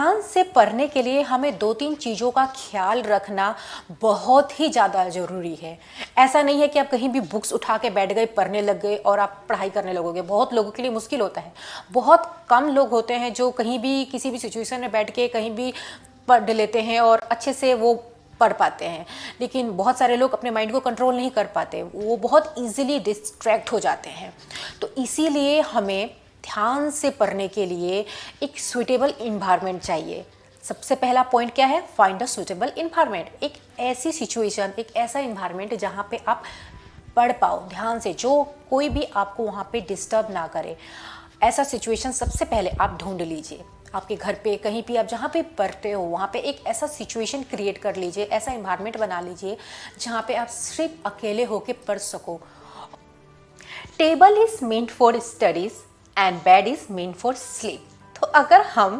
ध्यान से पढ़ने के लिए हमें 2-3 चीज़ों का ख्याल रखना बहुत ही ज़्यादा ज़रूरी है। ऐसा नहीं है कि आप कहीं भी बुक्स उठा के बैठ गए, पढ़ने लग गए और आप पढ़ाई करने लगोगे। बहुत लोगों के लिए मुश्किल होता है। बहुत कम लोग होते हैं जो कहीं भी किसी भी सिचुएशन में बैठ के कहीं भी पढ़ लेते हैं और अच्छे से वो पढ़ पाते हैं। लेकिन बहुत सारे लोग अपने माइंड को कंट्रोल नहीं कर पाते, वो बहुत ईजिली डिस्ट्रैक्ट हो जाते हैं। तो इसीलिए हमें ध्यान से पढ़ने के लिए एक सुइटेबल इन्वायरमेंट चाहिए। सबसे पहला पॉइंट क्या है? Find a suitable environment. एक ऐसी सिचुएशन, एक ऐसा इन्वायरमेंट जहाँ पे आप पढ़ पाओ ध्यान से, जो कोई भी आपको वहाँ पे डिस्टर्ब ना करे। ऐसा सिचुएशन सबसे पहले आप ढूंढ लीजिए। आपके घर पे कहीं भी आप जहाँ पे पढ़ते हो वहाँ पे एक ऐसा सिचुएशन क्रिएट कर लीजिए, ऐसा इन्वायरमेंट बना लीजिए जहाँ पे आप सिर्फ अकेले होके पढ़ सको। Table is meant for studies and bed is meant for sleep. तो अगर हम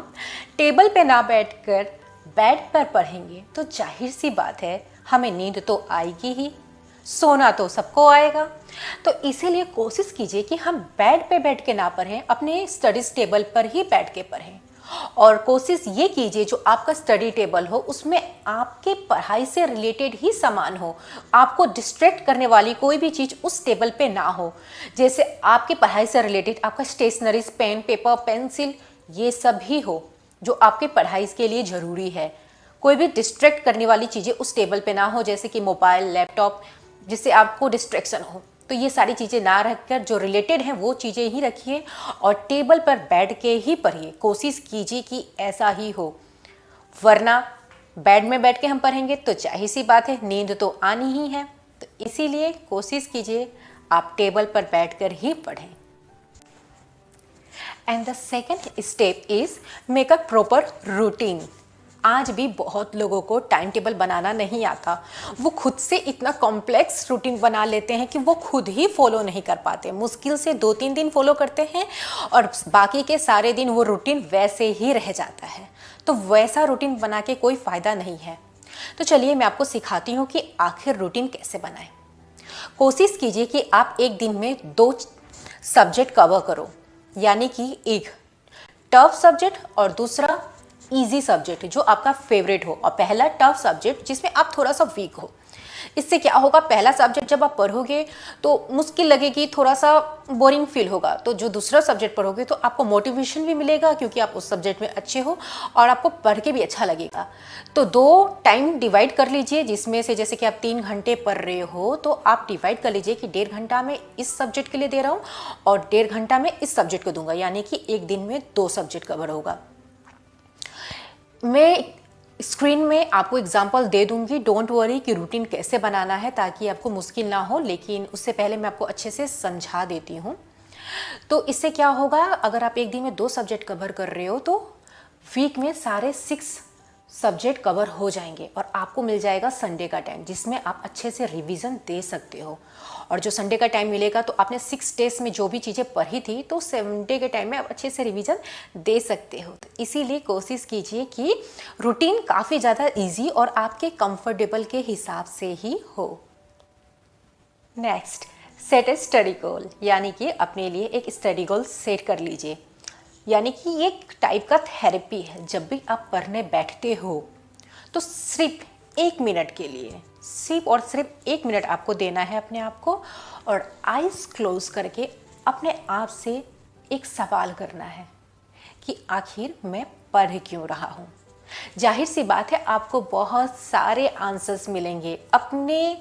टेबल पे ना बैठकर बेड पर पढ़ेंगे तो जाहिर सी बात है हमें नींद तो आएगी ही, सोना तो सबको आएगा। तो इसीलिए कोशिश कीजिए कि हम बेड पे बैठ के ना पढ़ें, अपने स्टडीज टेबल पर ही बैठ के पढ़ें। और कोशिश ये कीजिए जो आपका स्टडी टेबल हो उसमें आपके पढ़ाई से रिलेटेड ही सामान हो, आपको डिस्ट्रैक्ट करने वाली कोई भी चीज़ उस टेबल पे ना हो। जैसे आपकी पढ़ाई से रिलेटेड आपका स्टेशनरीज, पेन, पेपर, पेंसिल, ये सब ही हो जो आपके पढ़ाई के लिए ज़रूरी है। कोई भी डिस्ट्रैक्ट करने वाली चीज़ें उस टेबल पे ना हो, जैसे कि मोबाइल, लैपटॉप, जिससे आपको डिस्ट्रैक्शन हो। तो ये सारी चीज़ें ना रखकर जो रिलेटेड हैं वो चीज़ें ही रखिए और टेबल पर बैठ के ही पढ़िए। कोशिश कीजिए कि ऐसा ही हो, वरना बेड में बैठ के हम पढ़ेंगे तो जाहिर सी बात है नींद तो आनी ही है। तो इसीलिए कोशिश कीजिए आप टेबल पर बैठकर ही पढ़ें। And the second step is make a proper routine. आज भी बहुत लोगों को टाइम टेबल बनाना नहीं आता। वो खुद से इतना कॉम्प्लेक्स रूटीन बना लेते हैं कि वो खुद ही फॉलो नहीं कर पाते। मुश्किल से 2-3 दिन फॉलो करते हैं और बाकी के सारे दिन वो रूटीन वैसे ही रह जाता है। तो वैसा रूटीन बना के कोई फ़ायदा नहीं है। तो चलिए मैं आपको सिखाती हूँ कि आखिर रूटीन कैसे बनाएं। कोशिश कीजिए कि आप एक दिन में 2 सब्जेक्ट कवर करो, यानी कि एक टफ सब्जेक्ट और दूसरा इजी सब्जेक्ट जो आपका फेवरेट हो, और पहला टफ सब्जेक्ट जिसमें आप थोड़ा सा वीक हो। इससे क्या होगा, पहला सब्जेक्ट जब आप पढ़ोगे तो मुश्किल लगेगी, थोड़ा सा बोरिंग फील होगा। तो जो दूसरा सब्जेक्ट पढ़ोगे तो आपको मोटिवेशन भी मिलेगा क्योंकि आप उस सब्जेक्ट में अच्छे हो और आपको पढ़ के भी अच्छा लगेगा। तो 2 टाइम डिवाइड कर लीजिए, जिसमें से जैसे कि आप 3 घंटे पढ़ रहे हो तो आप डिवाइड कर लीजिए कि 1.5 घंटा मैं इस सब्जेक्ट के लिए दे रहा हूँ और 1.5 घंटा मैं इस सब्जेक्ट को दूंगा, यानी कि एक दिन में 2 सब्जेक्ट कवर होगा। मैं स्क्रीन में आपको एग्जांपल दे दूंगी, डोंट वरी कि रूटीन कैसे बनाना है ताकि आपको मुश्किल ना हो, लेकिन उससे पहले मैं आपको अच्छे से समझा देती हूँ। तो इससे क्या होगा, अगर आप एक दिन में 2 सब्जेक्ट कवर कर रहे हो तो वीक में सारे 6 सब्जेक्ट कवर हो जाएंगे और आपको मिल जाएगा संडे का टाइम जिसमें आप अच्छे से रिवीजन दे सकते हो। और जो संडे का टाइम मिलेगा तो आपने 6 डेज में जो भी चीज़ें पढ़ी थी तो संडे के टाइम में आप अच्छे से रिवीजन दे सकते हो। तो इसीलिए कोशिश कीजिए कि रूटीन काफ़ी ज़्यादा इजी और आपके कंफर्टेबल के हिसाब से ही हो। नेक्स्ट, सेट ए स्टडी गोल, यानी कि अपने लिए एक स्टडी गोल सेट कर लीजिए। यानी कि ये एक टाइप का थेरेपी है। जब भी आप पढ़ने बैठते हो तो सिर्फ 1 मिनट के लिए, सिर्फ और सिर्फ 1 मिनट आपको देना है अपने आप को और आइज क्लोज करके अपने आप से एक सवाल करना है कि आखिर मैं पढ़ क्यों रहा हूँ। जाहिर सी बात है आपको बहुत सारे आंसर्स मिलेंगे अपने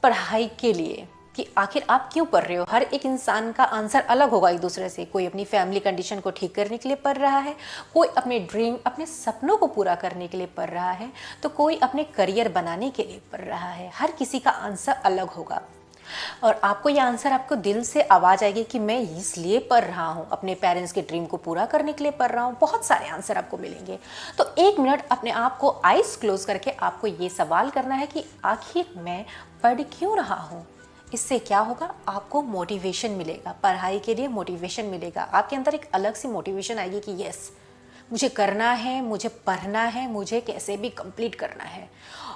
पढ़ाई के लिए कि आखिर आप क्यों पढ़ रहे हो। हर एक इंसान का आंसर अलग होगा एक दूसरे से। कोई अपनी फैमिली कंडीशन को ठीक करने के लिए पढ़ रहा है, कोई अपने ड्रीम, अपने सपनों को पूरा करने के लिए पढ़ रहा है, तो कोई अपने करियर बनाने के लिए पढ़ रहा है। हर किसी का आंसर अलग होगा और आपको ये आंसर, आपको दिल से आवाज़ आएगी कि मैं इसलिए पढ़ रहा हूँ, अपने पेरेंट्स के ड्रीम को पूरा करने के लिए पढ़ रहा हूँ। बहुत सारे आंसर आपको मिलेंगे। तो 1 मिनट अपने आप को आइज क्लोज करके आपको ये सवाल करना है कि आखिर मैं पढ़ क्यों रहा हूँ। इससे क्या होगा, आपको मोटिवेशन मिलेगा, पढ़ाई के लिए मोटिवेशन मिलेगा। आपके अंदर एक अलग सी मोटिवेशन आएगी कि यस, मुझे करना है, मुझे पढ़ना है, मुझे कैसे भी कंप्लीट करना है।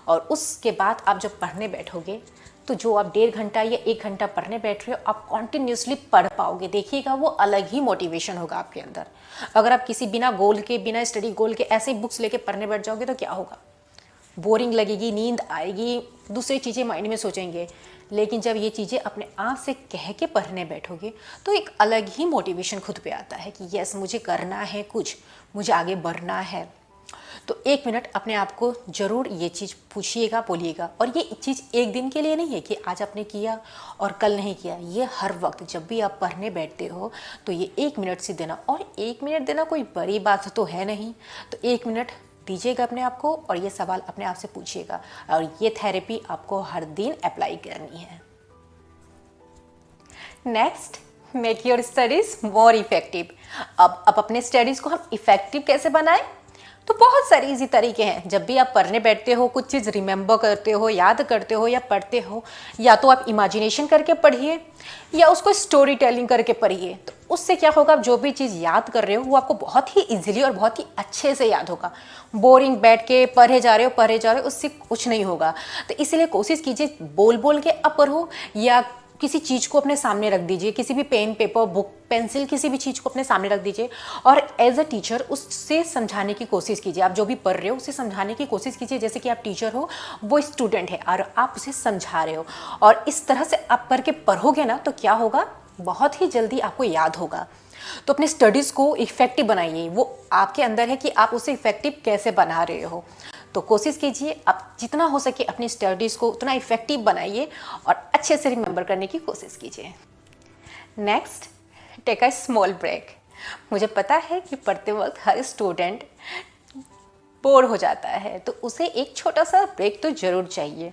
और उसके बाद आप जब पढ़ने बैठोगे तो जो आप 1.5 घंटा या 1 घंटा पढ़ने बैठ रहे हो, आप कॉन्टिन्यूसली पढ़ पाओगे। देखिएगा वो अलग ही मोटिवेशन होगा आपके अंदर। अगर आप किसी बिना गोल के, बिना स्टडी गोल के ऐसे ही बुक्स लेके पढ़ने बैठ जाओगे तो क्या होगा? बोरिंग लगेगी, नींद आएगी, दूसरी चीज़ें माइंड में सोचेंगे। लेकिन जब ये चीज़ें अपने आप से कह के पढ़ने बैठोगे तो एक अलग ही मोटिवेशन खुद पे आता है कि यस, मुझे करना है कुछ, मुझे आगे बढ़ना है। तो 1 मिनट अपने आप को ज़रूर ये चीज़ पूछिएगा, बोलिएगा। और ये चीज़ एक दिन के लिए नहीं है कि आज आपने किया और कल नहीं किया। ये हर वक्त जब भी आप पढ़ने बैठते हो तो ये 1 मिनट से देना, और 1 मिनट देना कोई बड़ी बात तो है नहीं। तो 1 मिनट दीजिएगा अपने आप को और ये सवाल अपने आप से पूछिएगा, और ये थेरेपी आपको हर दिन अप्लाई करनी है। Next, make your studies more effective. अब अपने स्टडीज़ को हम इफेक्टिव कैसे बनाएं? तो बहुत सारे इजी तरीके हैं। जब भी आप पढ़ने बैठते हो, कुछ चीज़ रिमेंबर करते हो, याद करते हो या पढ़ते हो, या तो आप इमेजिनेशन करके पढ़िए या उसको स्टोरी टेलिंग करके पढ़िए। तो उससे क्या होगा, आप जो भी चीज़ याद कर रहे हो वो आपको बहुत ही इजीली और बहुत ही अच्छे से याद होगा। बोरिंग बैठ के पढ़े जा रहे हो, उससे कुछ नहीं होगा। तो इसलिए कोशिश कीजिए बोल बोल के आप पढ़ो, या किसी चीज़ को अपने सामने रख दीजिए, किसी भी पेन, पेपर, बुक, पेंसिल, किसी भी चीज़ को अपने सामने रख दीजिए और एज अ टीचर उससे समझाने की कोशिश कीजिए। आप जो भी पढ़ रहे हो उसे समझाने की कोशिश कीजिए, जैसे कि आप टीचर हो, वो स्टूडेंट है और आप उसे समझा रहे हो। और इस तरह से आप करके पढ़ोगे ना तो क्या होगा, बहुत ही जल्दी आपको याद होगा। तो अपने स्टडीज़ को इफेक्टिव बनाइए। वो आपके अंदर है कि आप उसे इफेक्टिव कैसे बना रहे हो। तो कोशिश कीजिए आप जितना हो सके अपनी स्टडीज़ को उतना इफेक्टिव बनाइए और अच्छे से रिमेंबर करने की कोशिश कीजिए। Next, take a small break. मुझे पता है कि पढ़ते वक्त हर स्टूडेंट बोर हो जाता है, तो उसे एक छोटा सा ब्रेक तो ज़रूर चाहिए।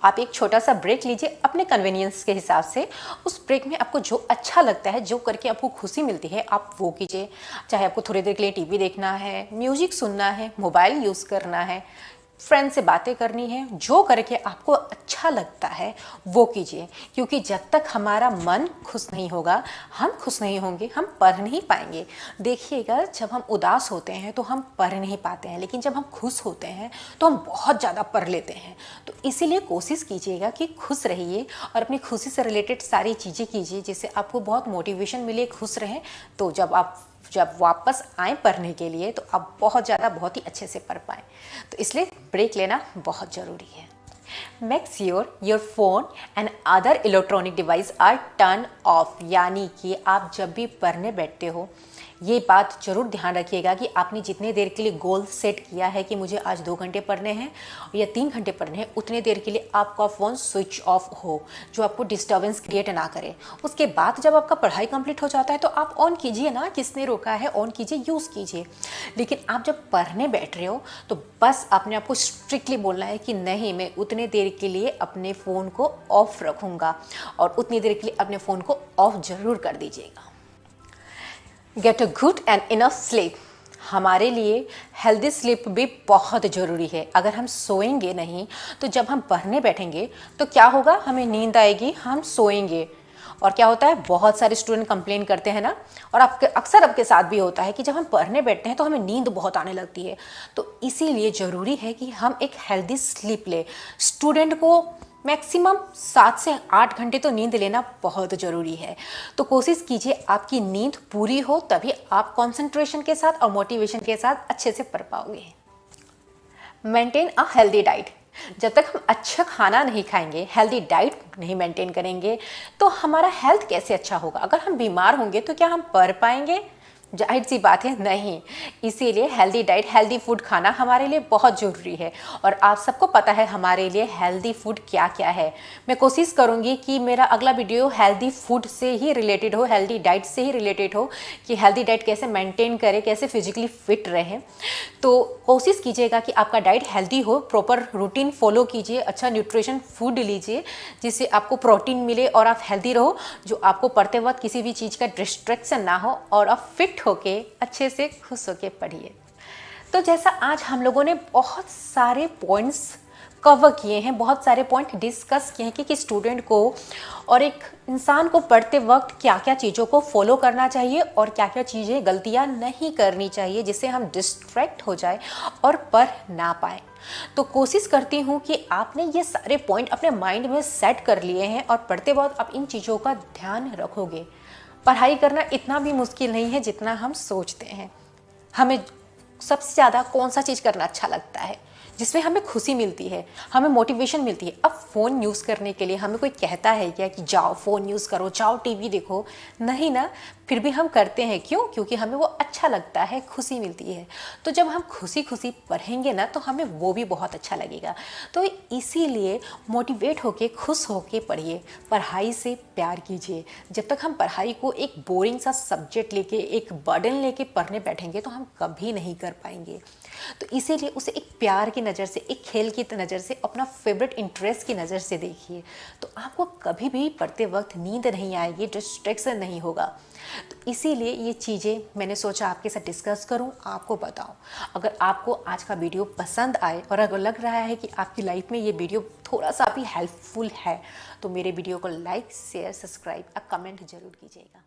आप एक छोटा सा ब्रेक लीजिए अपने कन्वीनियंस के हिसाब से। उस ब्रेक में आपको जो अच्छा लगता है, जो करके आपको खुशी मिलती है, आप वो कीजिए। चाहे आपको थोड़ी देर के लिए टीवी देखना है, म्यूजिक सुनना है, मोबाइल यूज़ करना है, फ्रेंड से बातें करनी है, जो करके आपको अच्छा लगता है वो कीजिए। क्योंकि जब तक हमारा मन खुश नहीं होगा, हम खुश नहीं होंगे, हम पढ़ नहीं पाएंगे। देखिएगा, जब हम उदास होते हैं तो हम पढ़ नहीं पाते हैं, लेकिन जब हम खुश होते हैं तो हम बहुत ज़्यादा पढ़ लेते हैं। तो इसीलिए कोशिश कीजिएगा कि खुश रहिए और अपनी खुशी से रिलेटेड सारी चीज़ें कीजिए, जिससे आपको बहुत मोटिवेशन मिले, खुश रहें। तो जब वापस आए पढ़ने के लिए तो आप बहुत ज़्यादा, बहुत ही अच्छे से पढ़ पाएँ। तो इसलिए ब्रेक लेना बहुत ज़रूरी है। Make sure your phone and other electronic device are turn off. यानी कि आप जब भी पढ़ने बैठते हो, ये बात जरूर ध्यान रखिएगा कि आपने जितने देर के लिए गोल सेट किया है कि मुझे आज 2 घंटे पढ़ने हैं या 3 घंटे पढ़ने हैं, उतने देर के लिए आपका फ़ोन स्विच ऑफ हो, जो आपको डिस्टर्बेंस क्रिएट ना करे। उसके बाद जब आपका पढ़ाई कंप्लीट हो जाता है तो आप ऑन कीजिए ना, किसने रोका है, ऑन कीजिए, यूज़ कीजिए। लेकिन आप जब पढ़ने बैठ रहे हो तो बस अपने आप को स्ट्रिक्टली बोलना है कि नहीं, मैं उतने देर के लिए अपने फ़ोन को ऑफ रखूँगा, और उतनी देर के लिए अपने फ़ोन को ऑफ ज़रूर कर दीजिएगा। Get a good and enough sleep. हमारे लिए हेल्दी स्लीप भी बहुत ज़रूरी है। अगर हम सोएंगे नहीं तो जब हम पढ़ने बैठेंगे तो क्या होगा, हमें नींद आएगी, हम सोएंगे। और क्या होता है, बहुत सारे स्टूडेंट कंप्लेन करते हैं ना, और अक्सर आपके साथ भी होता है कि जब हम पढ़ने बैठते हैं तो हमें नींद बहुत आने लगती है। तो इसीलिए ज़रूरी है कि हम एक हेल्दी स्लीप लें। स्टूडेंट को मैक्सिमम 7 से 8 घंटे तो नींद लेना बहुत ज़रूरी है। तो कोशिश कीजिए आपकी नींद पूरी हो, तभी आप कंसंट्रेशन के साथ और मोटिवेशन के साथ अच्छे से पढ़ पाओगे। Maintain a healthy diet. जब तक हम अच्छा खाना नहीं खाएंगे, हेल्दी डाइट नहीं मेंटेन करेंगे, तो हमारा हेल्थ कैसे अच्छा होगा। अगर हम बीमार होंगे तो क्या हम पढ़ पाएंगे? जाहिर सी बात है, नहीं। इसीलिए हेल्दी डाइट, हेल्दी फूड खाना हमारे लिए बहुत ज़रूरी है। और आप सबको पता है हमारे लिए हेल्दी फूड क्या क्या है। मैं कोशिश करूँगी कि मेरा अगला वीडियो हेल्दी फूड से ही रिलेटेड हो, हेल्दी डाइट से ही रिलेटेड हो, कि हेल्दी डाइट कैसे मेंटेन करें, कैसे फिजिकली फिट रहें। तो कोशिश कीजिएगा कि आपका डाइट हेल्दी हो, प्रॉपर रूटीन फॉलो कीजिए, अच्छा न्यूट्रिशन फूड लीजिए जिससे आपको प्रोटीन मिले और आप हेल्दी रहो, जो आपको पढ़ते वक्त किसी भी चीज़ का डिस्ट्रैक्शन ना हो, और आप फिट होके अच्छे से खुश होके पढ़िए। तो जैसा आज हम लोगों ने बहुत सारे पॉइंट्स कवर किए हैं, बहुत सारे पॉइंट डिस्कस किए हैं कि स्टूडेंट को और एक इंसान को पढ़ते वक्त क्या क्या चीज़ों को फॉलो करना चाहिए और क्या क्या चीज़ें गलतियां नहीं करनी चाहिए जिससे हम डिस्ट्रैक्ट हो जाए और पढ़ ना पाए। तो कोशिश करती हूँ कि आपने ये सारे पॉइंट अपने माइंड में सेट कर लिए हैं और पढ़ते वक्त आप इन चीज़ों का ध्यान रखोगे। पढ़ाई करना इतना भी मुश्किल नहीं है जितना हम सोचते हैं। हमें सबसे ज़्यादा कौन सा चीज़ करना अच्छा लगता है, जिसमें हमें खुशी मिलती है, हमें मोटिवेशन मिलती है। अब फ़ोन यूज़ करने के लिए हमें कोई कहता है क्या कि जाओ फ़ोन यूज़ करो, जाओ टीवी देखो? नहीं ना, फिर भी हम करते हैं। क्यों? क्योंकि हमें वो अच्छा लगता है, खुशी मिलती है। तो जब हम खुशी खुशी पढ़ेंगे ना तो हमें वो भी बहुत अच्छा लगेगा। तो इसीलिए मोटिवेट होके, खुश होके पढ़िए, पढ़ाई से प्यार कीजिए। जब तक हम पढ़ाई को एक बोरिंग सा सब्जेक्ट लेके, एक बर्डन लेके पढ़ने बैठेंगे तो हम कभी नहीं कर पाएंगे। तो इसीलिए उसे एक प्यार की नज़र से, एक खेल की नज़र से, अपना फेवरेट इंटरेस्ट की नज़र से देखिए। तो आपको कभी भी पढ़ते वक्त नींद नहीं आएगी, डिस्ट्रैक्शन नहीं होगा। तो इसीलिए ये चीज़ें मैंने सोचा आपके साथ डिस्कस करूं, आपको बताऊं। अगर आपको आज का वीडियो पसंद आए और अगर लग रहा है कि आपकी लाइफ में ये वीडियो थोड़ा सा भी हेल्पफुल है तो मेरे वीडियो को लाइक, शेयर, सब्सक्राइब और कमेंट जरूर कीजिएगा।